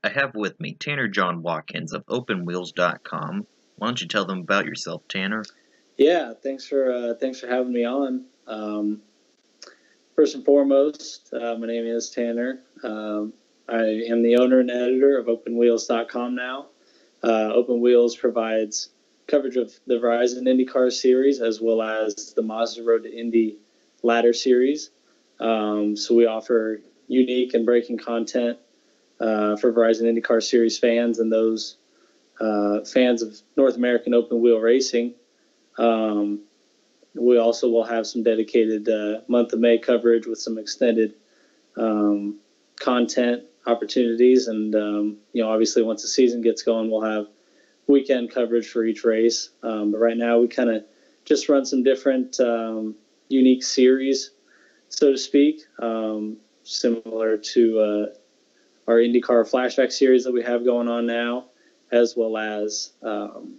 I have with me Tanner John Watkins of OpenWheels.com. Why don't you tell them about yourself, Tanner? Yeah, thanks for having me on. First and foremost, my name is Tanner. I am the owner and editor of OpenWheels.com now. Open Wheels provides coverage of the Verizon IndyCar series as well as the Mazda Road to Indy ladder series. So we offer unique and breaking content for Verizon IndyCar series fans and those fans of North American open wheel racing. We also will have some dedicated month of May coverage with some extended content opportunities. And, obviously once the season gets going, we'll have weekend coverage for each race. But right now we kind of just run some different unique series, so to speak, similar to our IndyCar Flashback series that we have going on now, as well as kind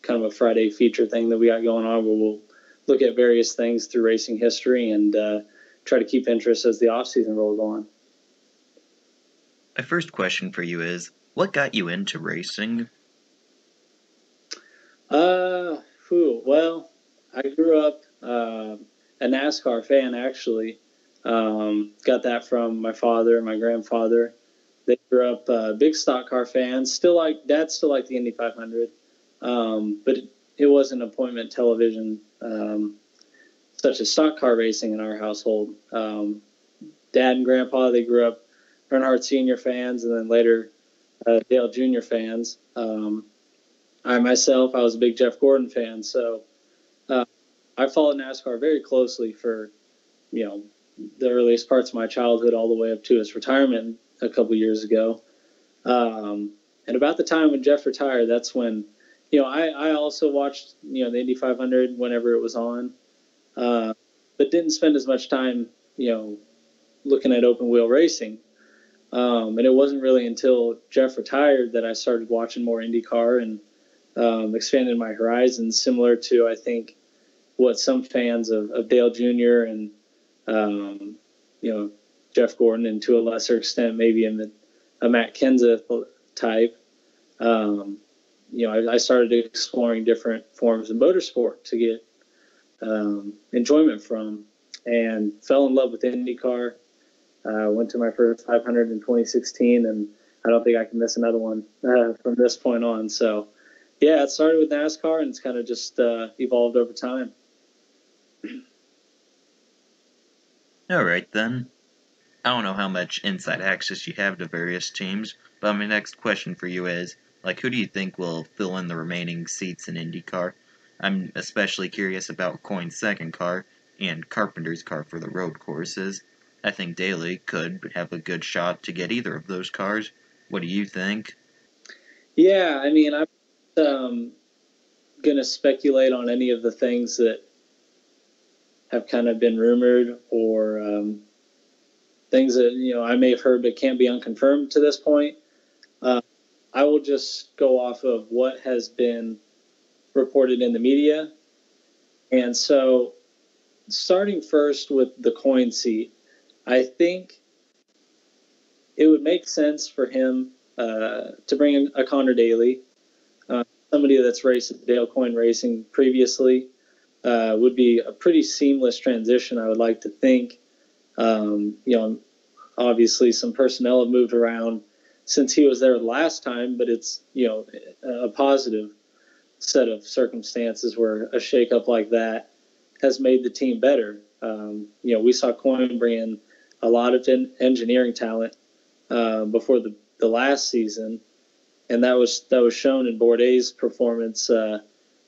of a Friday feature thing that we got going on where we'll look at various things through racing history and try to keep interest as the off-season rolls on. My first question for you is, what got you into racing? Well, I grew up a NASCAR fan, actually. Got that from my father and my grandfather. They grew up big stock car fans. Dad still liked the Indy 500, but it wasn't appointment television such as stock car racing in our household. Dad and Grandpa, they grew up Earnhardt Senior fans, and then later Dale Junior fans. I was a big Jeff Gordon fan, so I followed NASCAR very closely for the earliest parts of my childhood, all the way up to his retirement a couple years ago. And about the time when Jeff retired, that's when I also watched the Indy 500 whenever it was on, but didn't spend as much time looking at open wheel racing. And it wasn't really until Jeff retired that I started watching more IndyCar and expanded my horizons, similar to, I think, what some fans of Dale Jr. and Jeff Gordon, and to a lesser extent maybe a Matt Kenseth type. I started exploring different forms of motorsport to get enjoyment from, and fell in love with IndyCar. Went to my first 500 in 2016, and I don't think I can miss another one from this point on. So, yeah, it started with NASCAR, and it's kind of just evolved over time. All right, then. I don't know how much inside access you have to various teams, but my next question for you is, who do you think will fill in the remaining seats in IndyCar? I'm especially curious about Coyne's second car and Carpenter's car for the road courses. I think Daly could have a good shot to get either of those cars. What do you think? Yeah, I mean, I'm going to speculate on any of the things that have kind of been rumored, or things that I may have heard but can't be unconfirmed to this point. I will just go off of what has been reported in the media. And so, starting first with the Coyne seat, I think it would make sense for him to bring in a Connor Daly, somebody that's raced at Dale Coyne Racing previously. Would be a pretty seamless transition, I would like to think. Obviously some personnel have moved around since he was there the last time, but it's, a positive set of circumstances where a shakeup like that has made the team better. We saw Coyne bring in a lot of engineering talent before the last season, and that was shown in Bourdais' performance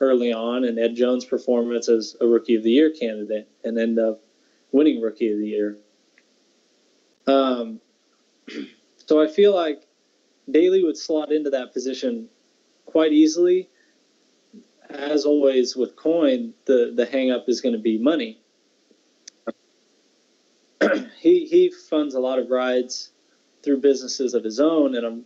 early on, and Ed Jones' performance as a Rookie of the Year candidate, and end up winning Rookie of the Year. So I feel like Daly would slot into that position quite easily. As always with Coyne, the hang-up is going to be money. He funds a lot of rides through businesses of his own, and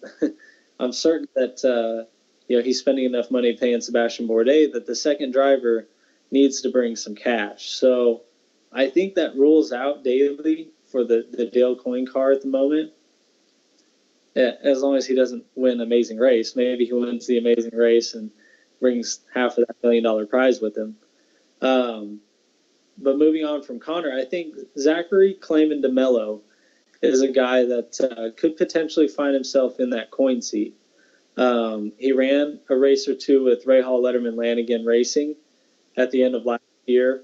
I'm certain that he's spending enough money paying Sebastian Bourdais that the second driver needs to bring some cash. So I think that rules out Daly for the Dale Coyne car at the moment. as long as he doesn't win Amazing Race. Maybe he wins the Amazing Race and brings half of that $1 million prize with him. But moving on from Connor, I think Zachary Clayman DeMello is a guy that could potentially find himself in that coin seat. He ran a race or two with Ray Hall Letterman Lanigan Racing at the end of last year.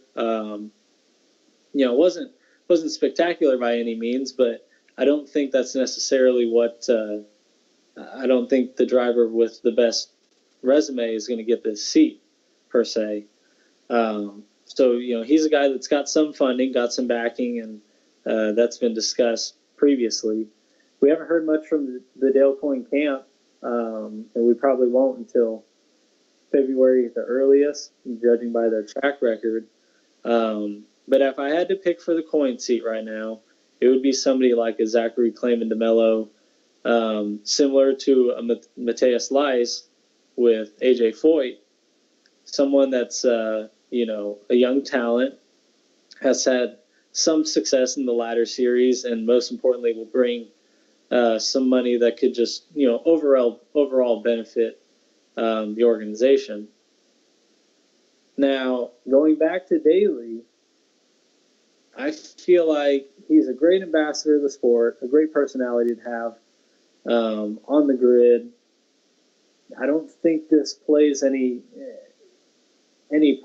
Wasn't spectacular by any means, but I don't think that's necessarily what. I don't think the driver with the best resume is going to get this seat per se. So he's a guy that's got some funding, got some backing, and that's been discussed previously. We haven't heard much from the Dale Coyne camp, and we probably won't until February at the earliest, judging by their track record. But if I had to pick for the coin seat right now, it would be somebody like a Zachary Clayman DeMello, similar to a Matthias Leis with AJ Foyt, someone that's a young talent, has had some success in the latter series, and most importantly will bring some money that could just overall benefit the organization. Now, going back to Daly, I feel like he's a great ambassador of the sport, a great personality to have on the grid. I don't think this plays any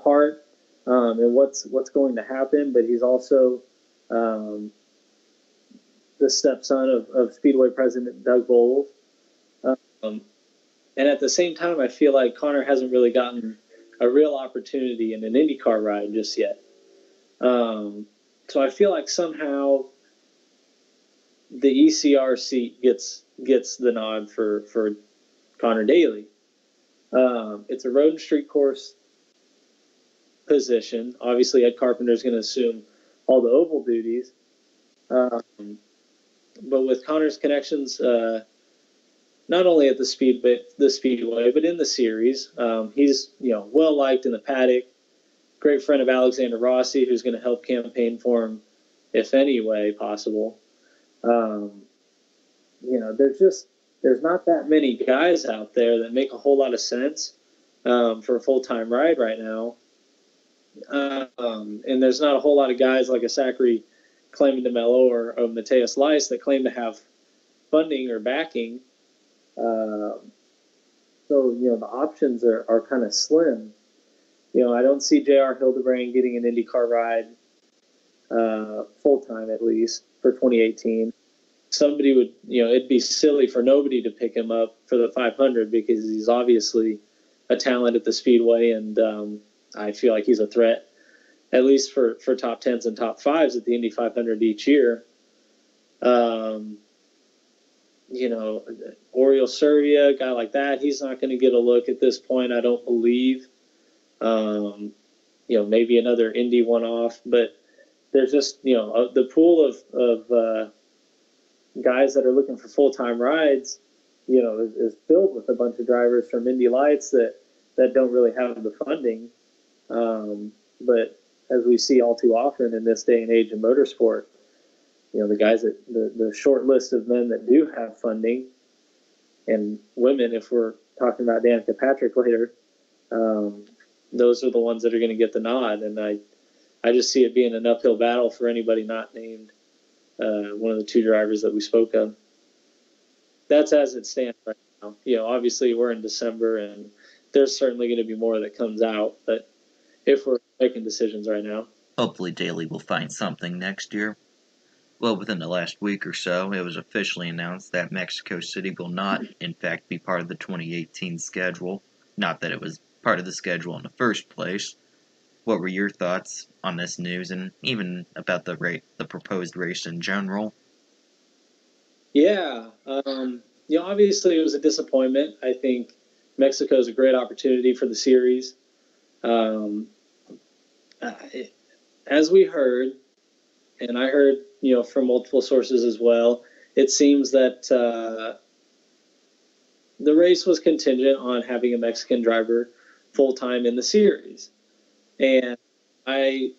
part in what's going to happen, but he's also the stepson of Speedway president Doug Bowles. And at the same time, I feel like Connor hasn't really gotten a real opportunity in an IndyCar ride just yet. So I feel like somehow the ECR seat gets the nod for Connor Daly. It's a road and street course position. Obviously, Ed Carpenter's going to assume all the oval duties. But with Connor's connections, not only at the Speedway, but in the series, he's well liked in the paddock. Great friend of Alexander Rossi, who's going to help campaign for him, if any way possible. There's not that many guys out there that make a whole lot of sense for a full-time ride right now. And there's not a whole lot of guys like a Zachary Clayman DeMello or a Matthias Leis that claim to have funding or backing. So the options are kind of slim. I don't see J.R. Hildebrand getting an IndyCar ride full-time at least for 2018. Somebody would, it'd be silly for nobody to pick him up for the 500 because he's obviously a talent at the Speedway, and I feel like he's a threat, at least for top 10s and top 5s at the Indy 500 each year. Oriol Servia, a guy like that, he's not going to get a look at this point, I don't believe. Maybe another Indy one-off, but there's just, the pool of guys that are looking for full-time rides, is filled with a bunch of drivers from Indy Lights that don't really have the funding. But as we see all too often in this day and age in motorsport, the guys that the short list of men that do have funding, and women, if we're talking about Danica Patrick later, those are the ones that are going to get the nod. And I just see it being an uphill battle for anybody not named one of the two drivers that we spoke of. That's as it stands right now. Obviously we're in December, and there's certainly going to be more that comes out. But if we're making decisions right now, hopefully Daly will find something next year. Well, within the last week or so, it was officially announced that Mexico City will not, in fact, be part of the 2018 schedule. Not that it was part of the schedule in the first place. What were your thoughts on this news, and even about the proposed race in general? Yeah, obviously it was a disappointment. I think Mexico is a great opportunity for the series. As we heard, and I heard, from multiple sources as well, it seems that the race was contingent on having a Mexican driver full-time in the series. And I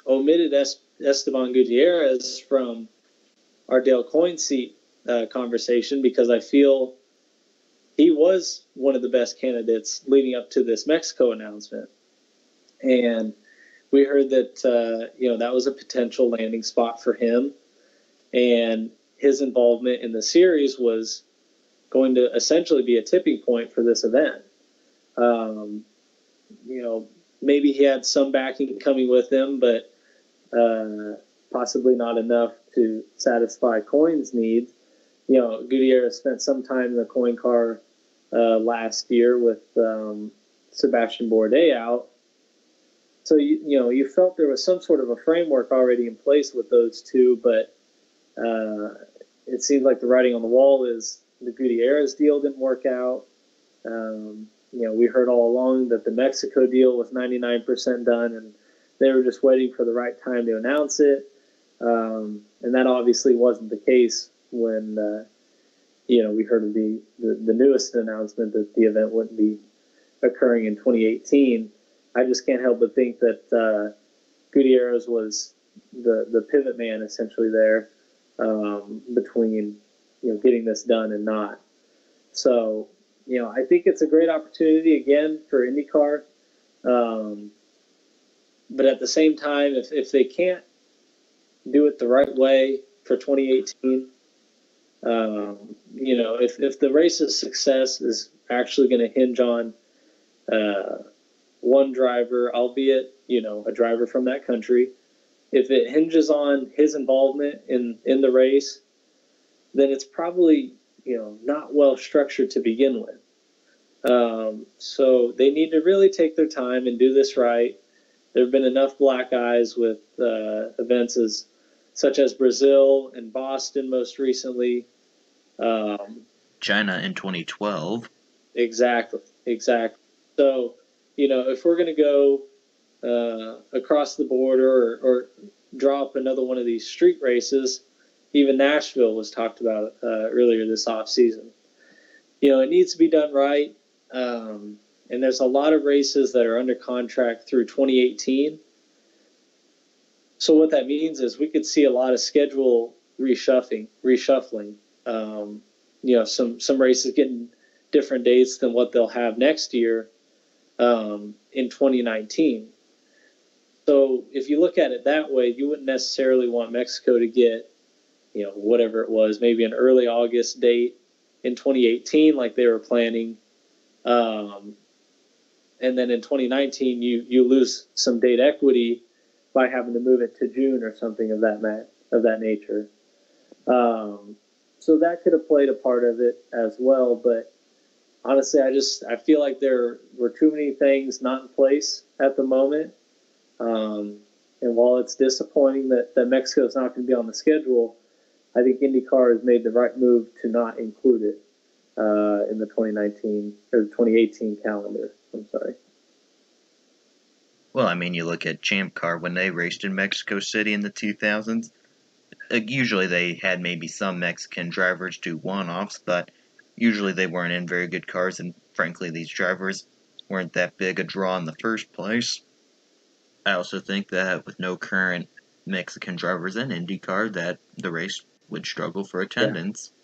omitted Esteban Gutierrez from our Dale Coyne seat conversation because I feel he was one of the best candidates leading up to this Mexico announcement. And we heard that, that was a potential landing spot for him. And his involvement in the series was going to essentially be a tipping point for this event. Maybe he had some backing coming with him, but possibly not enough to satisfy Coyne's needs. Gutierrez spent some time in the Coyne car last year with Sebastian Bourdais out. So, you felt there was some sort of a framework already in place with those two, but it seems like the writing on the wall is the Gutierrez deal didn't work out. We heard all along that the Mexico deal was 99% done, and they were just waiting for the right time to announce it. And that obviously wasn't the case when, we heard of the newest announcement that the event wouldn't be occurring in 2018. I just can't help but think that Gutierrez was the pivot man essentially there between, getting this done and not. So, I think it's a great opportunity again for IndyCar. But at the same time, if they can't do it the right way for 2018, if the race's success is actually going to hinge on one driver, albeit, a driver from that country, if it hinges on his involvement in the race, then it's probably, not well structured to begin with. So they need to really take their time and do this right. There have been enough black eyes with events such as Brazil and Boston most recently. China in 2012. Exactly. So, if we're going to go across the border or draw up another one of these street races, even Nashville was talked about earlier this off season. It needs to be done right. And there's a lot of races that are under contract through 2018. So what that means is we could see a lot of schedule reshuffling. Some races getting different dates than what they'll have next year in 2019. So if you look at it that way, you wouldn't necessarily want Mexico to get, whatever it was, maybe an early August date in 2018 like they were planning. And then in 2019, you lose some date equity by having to move it to June or something of that nature. So that could have played a part of it as well. But honestly, I feel like there were too many things not in place at the moment. And while it's disappointing that Mexico is not going to be on the schedule, I think IndyCar has made the right move to not include it in the 2019 or 2018 calendar. I'm sorry. Well, you look at Champ Car when they raced in Mexico City in the 2000s. Usually they had maybe some Mexican drivers do one-offs, but usually they weren't in very good cars, and frankly, these drivers weren't that big a draw in the first place. I also think that with no current Mexican drivers in IndyCar, that the race would struggle for attendance. Yeah.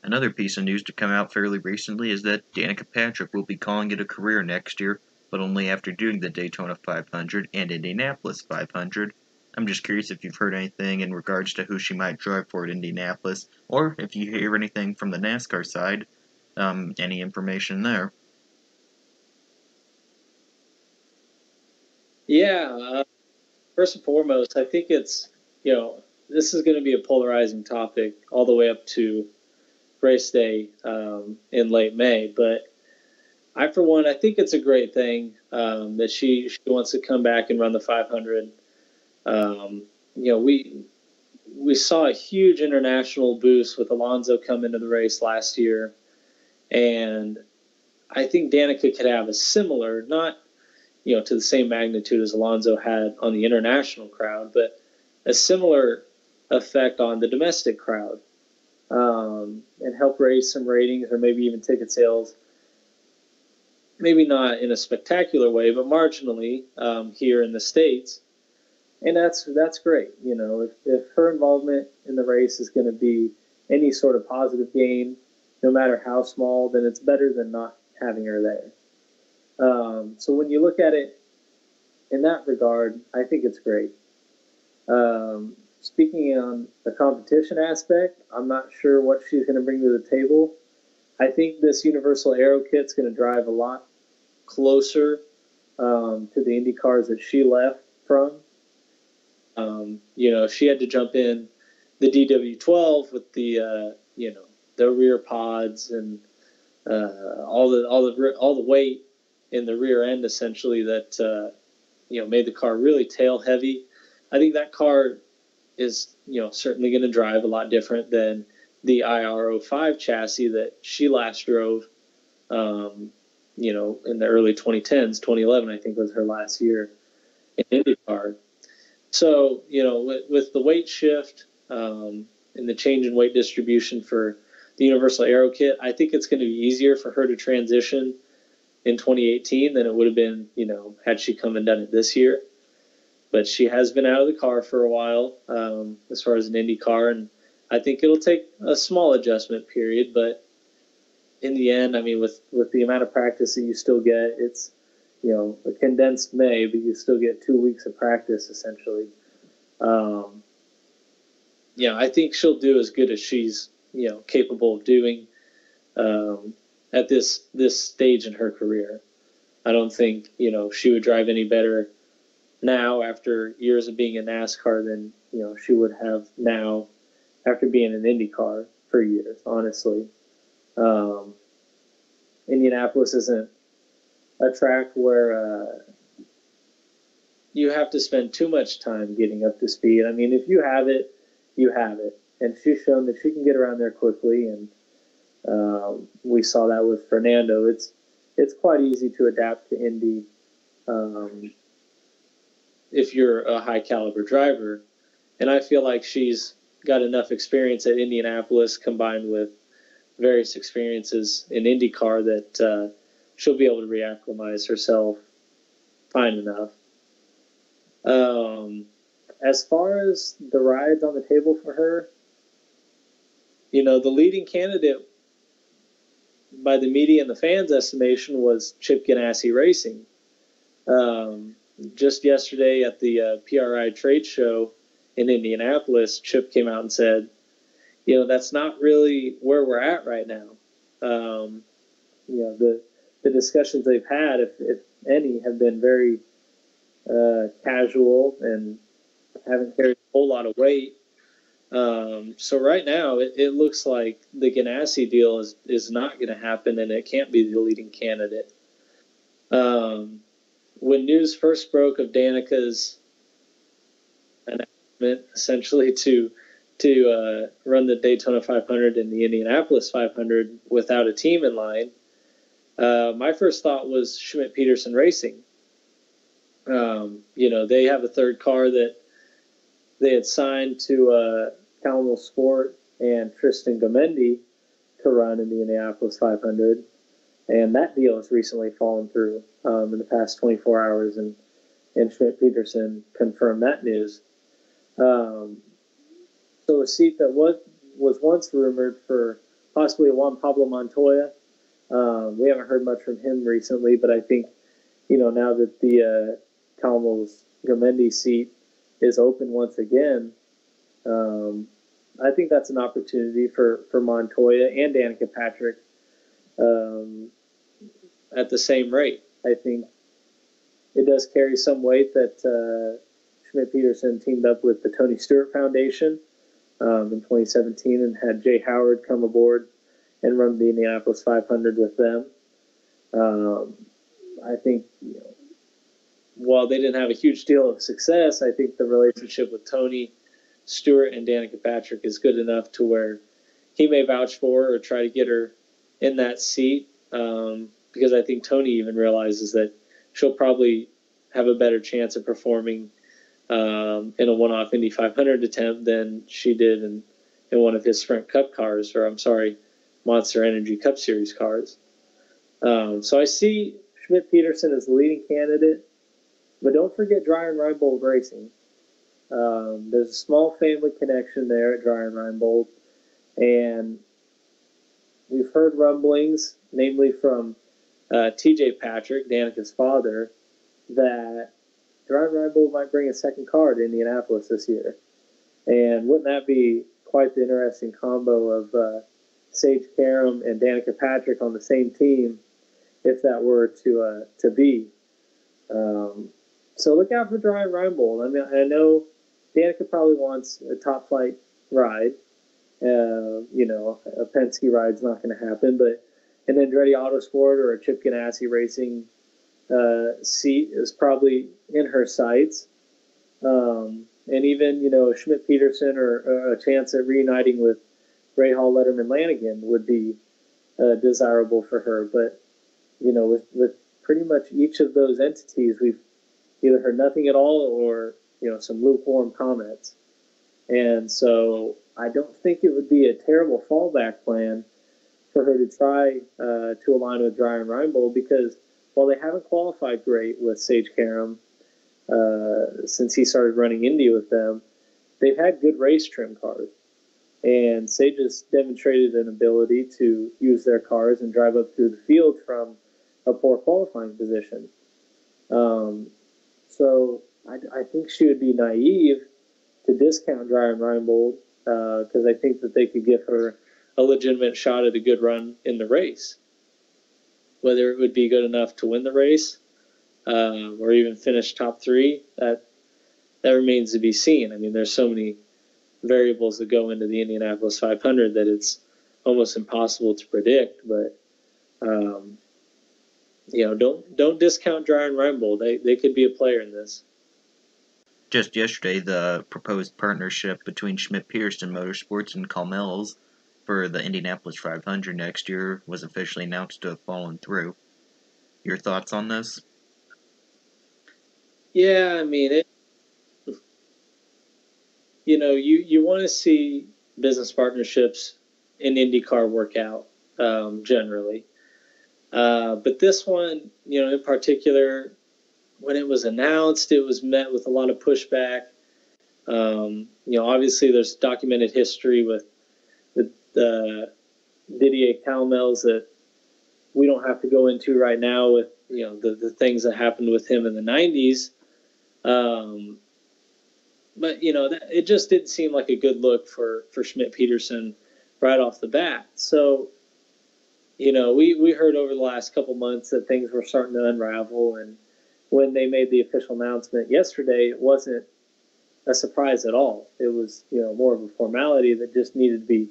Another piece of news to come out fairly recently is that Danica Patrick will be calling it a career next year, but only after doing the Daytona 500 and Indianapolis 500. I'm just curious if you've heard anything in regards to who she might drive for at Indianapolis, or if you hear anything from the NASCAR side, any information there. Yeah, first and foremost, I think it's, this is going to be a polarizing topic all the way up to race day in late May. But I think it's a great thing that she wants to come back and run the 500. We saw a huge international boost with Alonso come into the race last year, and I think Danica could have a similar, not to the same magnitude as Alonso had on the international crowd, but a similar effect on the domestic crowd, and help raise some ratings or maybe even ticket sales. Maybe not in a spectacular way, but marginally here in the States. and that's great. You know, if her involvement in the race is going to be any sort of positive gain, no matter how small, then it's better than not having her there. So when you look at it in that regard, I think it's great. Speaking on the competition aspect, I'm not sure what she's going to bring to the table. I think this Universal Aero kit's going to drive a lot closer to the Indy cars that she left from. You know, she had to jump in the DW12 with the the rear pods and all the weight in the rear end essentially that made the car really tail heavy. I think that car is certainly going to drive a lot different than the IR05 chassis that she last drove. In the early 2010s, 2011 I think was her last year in IndyCar. So with the weight shift and the change in weight distribution for the Universal Aero kit, I think it's going to be easier for her to transition in 2018 than it would have been, had she come and done it this year. But she has been out of the car for a while as far as an Indy car, and I think it'll take a small adjustment period. But in the end, I mean, with the amount of practice that you still get, it's a condensed May, but you still get 2 weeks of practice essentially. I think she'll do as good as she's capable of doing at this stage in her career. I don't think she would drive any better now after years of being in NASCAR than she would have now after being in IndyCar for years. Honestly, Indianapolis isn't a track where you have to spend too much time getting up to speed. I mean, if you have it, you have it, and she's shown that she can get around there quickly, and we saw that with Fernando. It's quite easy to adapt to Indy if you're a high caliber driver, and I feel like she's got enough experience at Indianapolis combined with various experiences in IndyCar that she'll be able to reacclimatize herself fine enough. As far as the rides on the table for her, the leading candidate by the media and the fans' estimation was Chip Ganassi Racing. Just yesterday at the PRI trade show in Indianapolis, Chip came out and said, that's not really where we're at right now. The discussions they've had, if any, have been very casual and haven't carried a whole lot of weight. So right now, it looks like the Ganassi deal is not going to happen, and it can't be the leading candidate. When news first broke of Danica's announcement, essentially to run the Daytona 500 and the Indianapolis 500 without a team in line, my first thought was Schmidt Peterson Racing. They have a third car that they had signed to Calmo Sport and Tristan Gomendi to run in the Indianapolis 500. And that deal has recently fallen through in the past 24 hours, and Schmidt Peterson confirmed that news. So a seat that was once rumored for possibly Juan Pablo Montoya, we haven't heard much from him recently, but I think, now that the Calmo's Gomendi seat is open once again, I think that's an opportunity for Montoya and Danica Patrick at the same rate. I think it does carry some weight that Schmidt Peterson teamed up with the Tony Stewart Foundation in 2017 and had Jay Howard come aboard and run the Indianapolis 500 with them. I think, while they didn't have a huge deal of success, I think the relationship with Tony Stewart and Danica Patrick is good enough to where he may vouch for her or try to get her in that seat, because I think Tony even realizes that she'll probably have a better chance of performing in a one-off Indy 500 attempt than she did in one of his Sprint Cup cars, or Monster Energy Cup Series cars. So I see Schmidt Peterson as the leading candidate, but don't forget Dreyer and Reinbold Racing. There's a small family connection there at Dry and Reinbold, and we've heard rumblings, namely from TJ Patrick, Danica's father, that Dry and Reinbold might bring a second car to Indianapolis this year. And wouldn't that be quite the interesting combo of Sage Karam and Danica Patrick on the same team if that were to be? So look out for Dry and Reinbold. I mean, I know Danica probably wants a top flight ride. A Penske ride's not going to happen, but an Andretti Autosport or a Chip Ganassi Racing seat is probably in her sights. And even, Schmidt Peterson or a chance at reuniting with Ray Hall, Letterman, Lanigan would be desirable for her. But, with pretty much each of those entities, we've either heard nothing at all or, some lukewarm comments. And so I don't think it would be a terrible fallback plan for her to try to align with Dry and Reinbold, because while they haven't qualified great with Sage Karam since he started running Indy with them, they've had good race trim cars. And Sage has demonstrated an ability to use their cars and drive up through the field from a poor qualifying position. So I think she would be naive to discount Dry and Reinbold, because I think that they could give her a legitimate shot at a good run in the race. Whether it would be good enough to win the race or even finish top three, that remains to be seen. I mean, there's so many variables that go into the Indianapolis 500 that it's almost impossible to predict. But don't discount Dry and Reinbold. They could be a player in this. Just yesterday, the proposed partnership between Schmidt Peterson Motorsports and Calmel's for the Indianapolis 500 next year was officially announced to have fallen through. Your thoughts on this? Yeah, I mean, you want to see business partnerships in IndyCar work out generally. But this one, in particular, when it was announced, it was met with a lot of pushback. Obviously there's documented history with the Didier Calmels that we don't have to go into right now with, the things that happened with him in the 90s. But, it just didn't seem like a good look for Schmidt Peterson right off the bat. So, we heard over the last couple months that things were starting to unravel, and when they made the official announcement yesterday, it wasn't a surprise at all. It was, more of a formality that just needed to be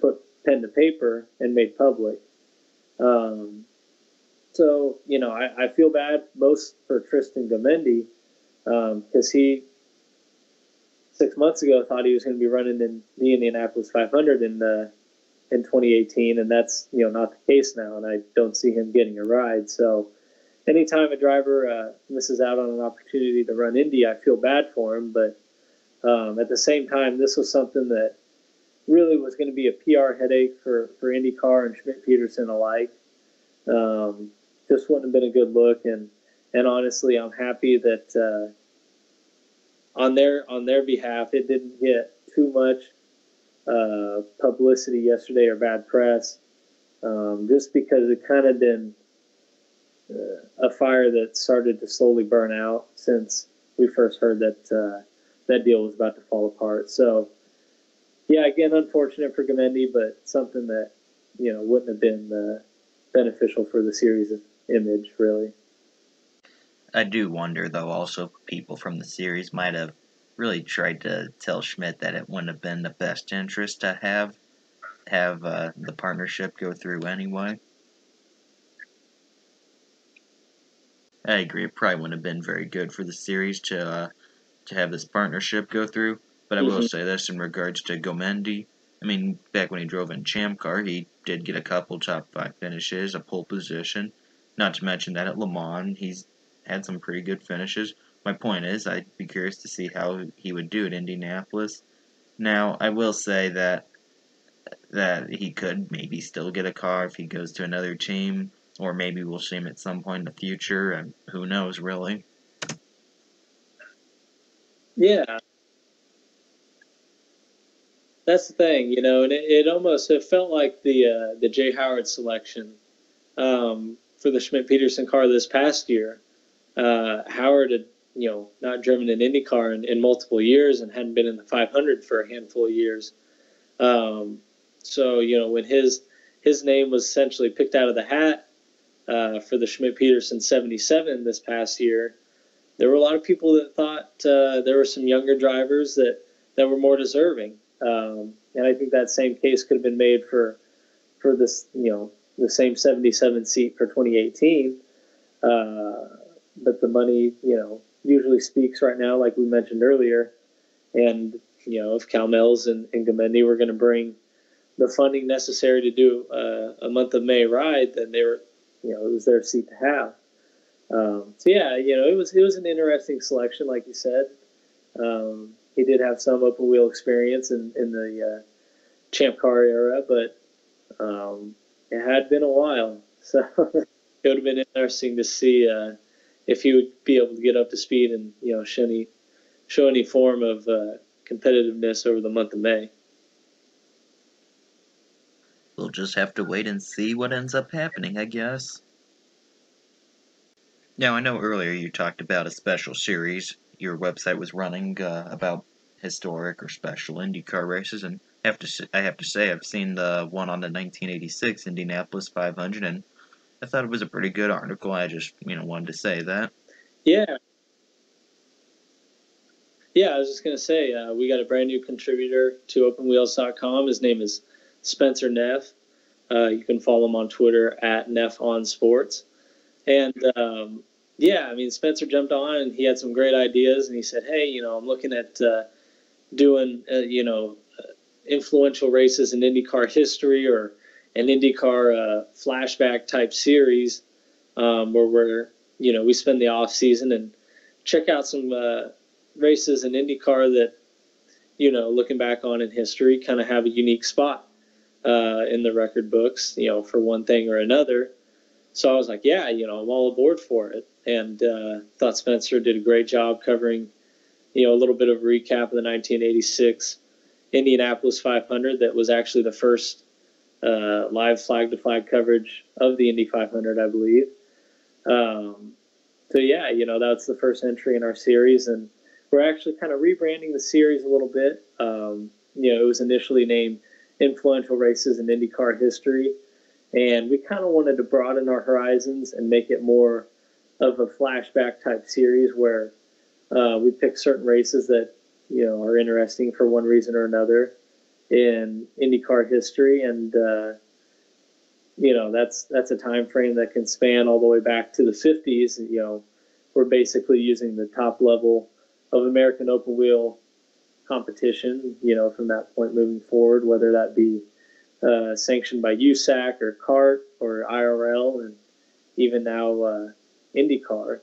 put pen to paper and made public. So, I feel bad most for Tristan Gomendi, because he 6 months ago thought he was going to be running in the Indianapolis 500 in 2018, and that's not the case now, and I don't see him getting a ride. So anytime a driver misses out on an opportunity to run Indy, I feel bad for him. But at the same time, this was something that really was going to be a PR headache for IndyCar and Schmidt Peterson alike. Just wouldn't have been a good look, and honestly, I'm happy that on their behalf, it didn't get too much publicity yesterday or bad press, just because it kind of been a fire that started to slowly burn out since we first heard that that deal was about to fall apart. So, yeah, again, unfortunate for Gomendi, but something that wouldn't have been beneficial for the series' image, really. I do wonder, though, also people from the series might have really tried to tell Schmidt that it wouldn't have been the best interest to have the partnership go through anyway. I agree, it probably wouldn't have been very good for the series to have this partnership go through. But I will say this in regards to Gomendi. I mean, back when he drove in Champ Car, he did get a couple top 5 finishes, a pole position. Not to mention that at Le Mans, he's had some pretty good finishes. My point is, I'd be curious to see how he would do at Indianapolis. Now, I will say that he could maybe still get a car if he goes to another team, or maybe we'll see him at some point in the future, and who knows, really. Yeah, That's the thing, you know, and it almost it felt like the Jay Howard selection for the Schmidt Peterson car this past year. Howard had, you know, not driven an IndyCar in multiple years and hadn't been in the 500 for a handful of years. So, you know, when his name was essentially picked out of the hat for the Schmidt Peterson 77 this past year, there were a lot of people that thought there were some younger drivers that were more deserving. And I think that same case could have been made for this, you know, the same 77 seat for 2018. But the money, you know, usually speaks right now, like we mentioned earlier. And, you know, if Cal Mills and Gamendi were going to bring the funding necessary to do a month of May ride, then they were, you know, it was their seat to have. So yeah, you know, it was an interesting selection, like you said. He did have some open wheel experience in the Champ Car era, but it had been a while, so it would have been interesting to see if he would be able to get up to speed and, you know, show any form of competitiveness over the month of May. We'll just have to wait and see what ends up happening, I guess. Now, I know earlier you talked about a special series your website was running about historic or special IndyCar races, and I have to say I've seen the one on the 1986 Indianapolis 500, and I thought it was a pretty good article. I just, you know, wanted to say that. Yeah. Yeah, I was just going to say, we got a brand new contributor to OpenWheels.com. His name is Spencer Neff. You can follow him on Twitter at NeffOnSports. And yeah, I mean, Spencer jumped on and he had some great ideas. And he said, hey, you know, I'm looking at doing, you know, influential races in IndyCar history or an IndyCar flashback type series where we're, you know, we spend the off season and check out some races in IndyCar that, you know, looking back on in history, kind of have a unique spot in the record books, you know, for one thing or another. So I was like, yeah, you know, I'm all aboard for it. And thought Spencer did a great job covering, you know, a little bit of a recap of the 1986 Indianapolis 500 that was actually the first live flag-to-flag coverage of the Indy 500, I believe. So yeah, you know, that's the first entry in our series, and we're actually kind of rebranding the series a little bit. You know, it was initially named Influential Races in IndyCar History, and we kind of wanted to broaden our horizons and make it more of a flashback type series where we pick certain races that, you know, are interesting for one reason or another in IndyCar history, and you know, that's a time frame that can span all the way back to the 50s. You know, we're basically using the top level of American open wheel competition, you know, from that point moving forward, whether that be sanctioned by USAC or CART or IRL, and even now IndyCar.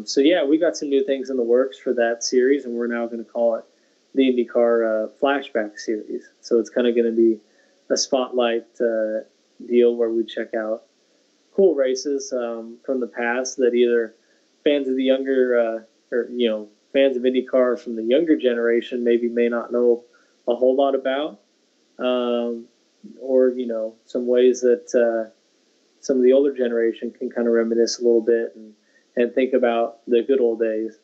So yeah, we got some new things in the works for that series, and we're now going to call it the IndyCar Flashback series. So it's kind of going to be a spotlight deal where we check out cool races from the past that either fans of the younger or, you know, fans of IndyCar from the younger generation maybe may not know a whole lot about, or, you know, some ways that some of the older generation can kind of reminisce a little bit and think about the good old days,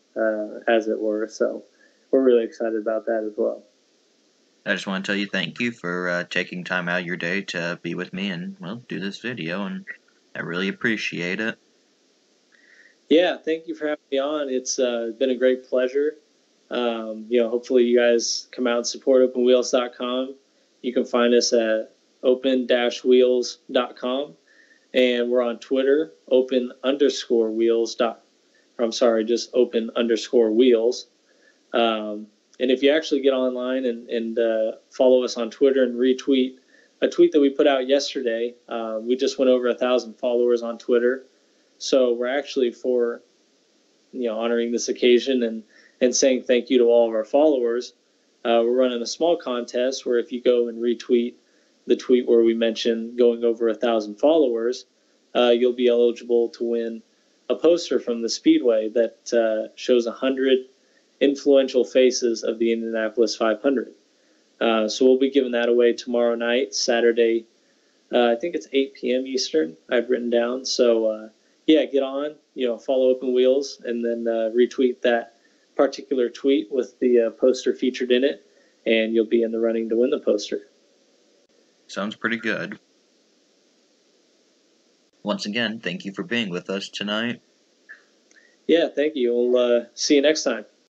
as it were. So we're really excited about that as well. I just want to tell you thank you for taking time out of your day to be with me and, well, do this video, and I really appreciate it. Yeah, thank you for having me on. It's been a great pleasure. You know, hopefully you guys come out and support OpenWheels.com. You can find us at open-wheels.com, and we're on Twitter, open_wheels. I'm sorry, just open_wheels. And if you actually get online and follow us on Twitter and retweet a tweet that we put out yesterday, we just went over 1,000 followers on Twitter. So we're actually, for, you know, honoring this occasion and saying thank you to all of our followers, we're running a small contest where if you go and retweet the tweet where we mention going over 1,000 followers, you'll be eligible to win a poster from the Speedway that shows 100 influential faces of the Indianapolis 500. So we'll be giving that away tomorrow night, Saturday. I think it's 8 p.m. Eastern. I've written down. So yeah, get on. Follow Open Wheels, and then retweet that particular tweet with the poster featured in it, and you'll be in the running to win the poster. Sounds pretty good. Once again, thank you for being with us tonight. Yeah, thank you. We'll see you next time.